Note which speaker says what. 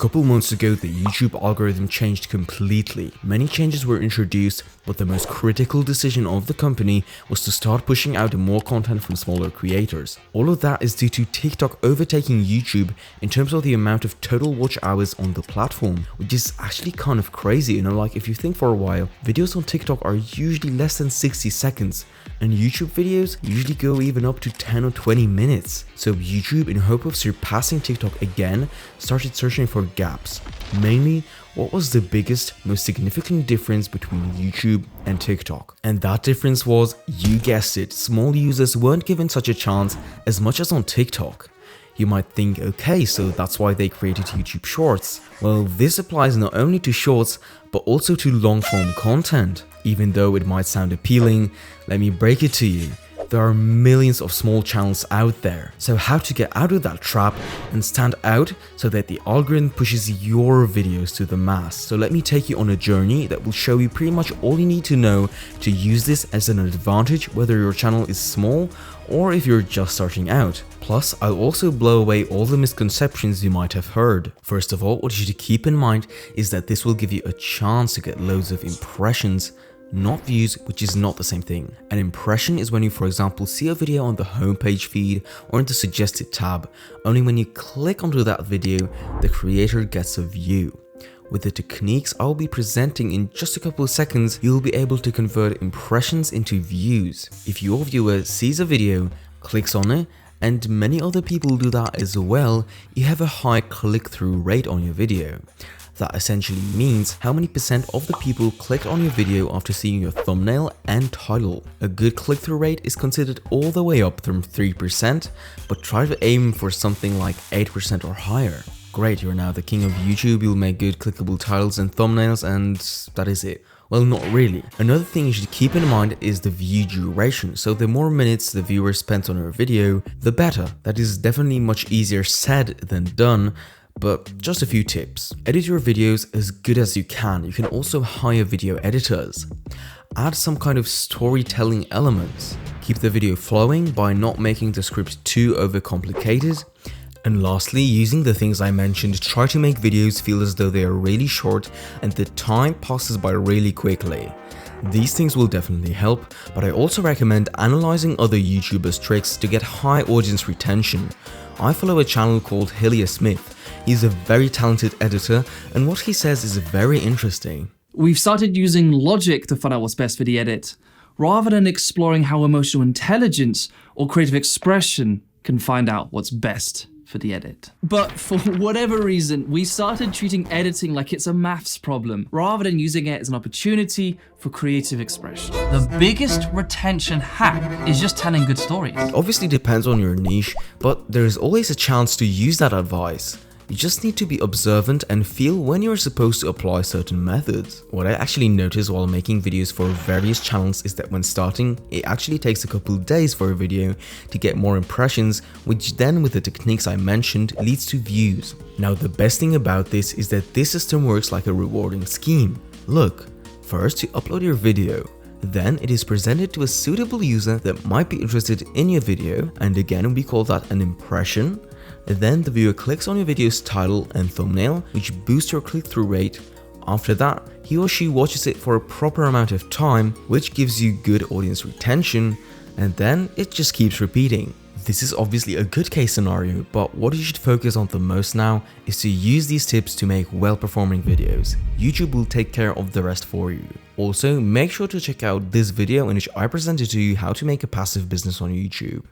Speaker 1: couple months ago, the YouTube algorithm changed completely. Many changes were introduced, but the most critical decision of the company was to start pushing out more content from smaller creators. All of that is due to TikTok overtaking YouTube in terms of the amount of total watch hours on the platform, which is actually kind of crazy, like if you think for a while, videos on TikTok are usually less than 60 seconds, and YouTube videos usually go even up to 10 or 20 minutes. So YouTube, in hope of surpassing TikTok again, started searching for gaps. Mainly, what was the biggest, most significant difference between YouTube and TikTok? And that difference was, you guessed it, small users weren't given such a chance as much as on TikTok. You might think, okay, so that's why they created YouTube Shorts. Well, this applies not only to Shorts, but also to long-form content. Even though it might sound appealing, let me break it to you. There are millions of small channels out there. So how to get out of that trap and stand out so that the algorithm pushes your videos to the mass. So let me take you on a journey that will show you pretty much all you need to know to use this as an advantage, whether your channel is small or if you're just starting out. Plus, I'll also blow away all the misconceptions you might have heard. First of all, what you should keep in mind is that this will give you a chance to get loads of impressions, not views, which is not the same thing. An impression is when you, for example, see a video on the homepage feed or in the suggested tab. Only when you click onto that video, the creator gets a view. With the techniques I'll be presenting in just a couple of seconds, you'll be able to convert impressions into views. If your viewer sees a video, clicks on it, and many other people do that as well, you have a high click-through rate on your video. That essentially means how many percent of the people clicked on your video after seeing your thumbnail and title. A good click-through rate is considered all the way up from 3%, but try to aim for something like 8% or higher. Great, you're now the king of YouTube, you'll make good clickable titles and thumbnails, and that is it. Well, not really. Another thing you should keep in mind is the view duration. So the more minutes the viewer spends on your video, the better. That is definitely much easier said than done. But just a few tips. Edit your videos as good as you can. You can also hire video editors. Add some kind of storytelling elements. Keep the video flowing by not making the script too overcomplicated. And lastly, using the things I mentioned, try to make videos feel as though they are really short and the time passes by really quickly. These things will definitely help, but I also recommend analyzing other YouTubers' tricks to get high audience retention. I follow a channel called Hillier Smith. He's a very talented editor, and what he says is very interesting.
Speaker 2: We've started using logic to find out what's best for the edit, rather than exploring how emotional intelligence or creative expression can find out what's best for the edit. But for whatever reason, we started treating editing like it's a maths problem, rather than using it as an opportunity for creative expression. The biggest retention hack is just telling good stories.
Speaker 1: It obviously depends on your niche, but there is always a chance to use that advice. You just need to be observant and feel when you're supposed to apply certain methods. What I actually noticed while making videos for various channels is that when starting, it actually takes a couple days for a video to get more impressions, which then with the techniques I mentioned leads to views. Now the best thing about this is that this system works like a rewarding scheme. Look, first you upload your video. Then it is presented to a suitable user that might be interested in your video, and again we call that an impression. Then the viewer clicks on your video's title and thumbnail, which boosts your click-through rate. After that, he or she watches it for a proper amount of time, which gives you good audience retention, and then it just keeps repeating. This is obviously a good case scenario, but what you should focus on the most now is to use these tips to make well-performing videos. YouTube will take care of the rest for you. Also, make sure to check out this video in which I presented to you how to make a passive business on YouTube.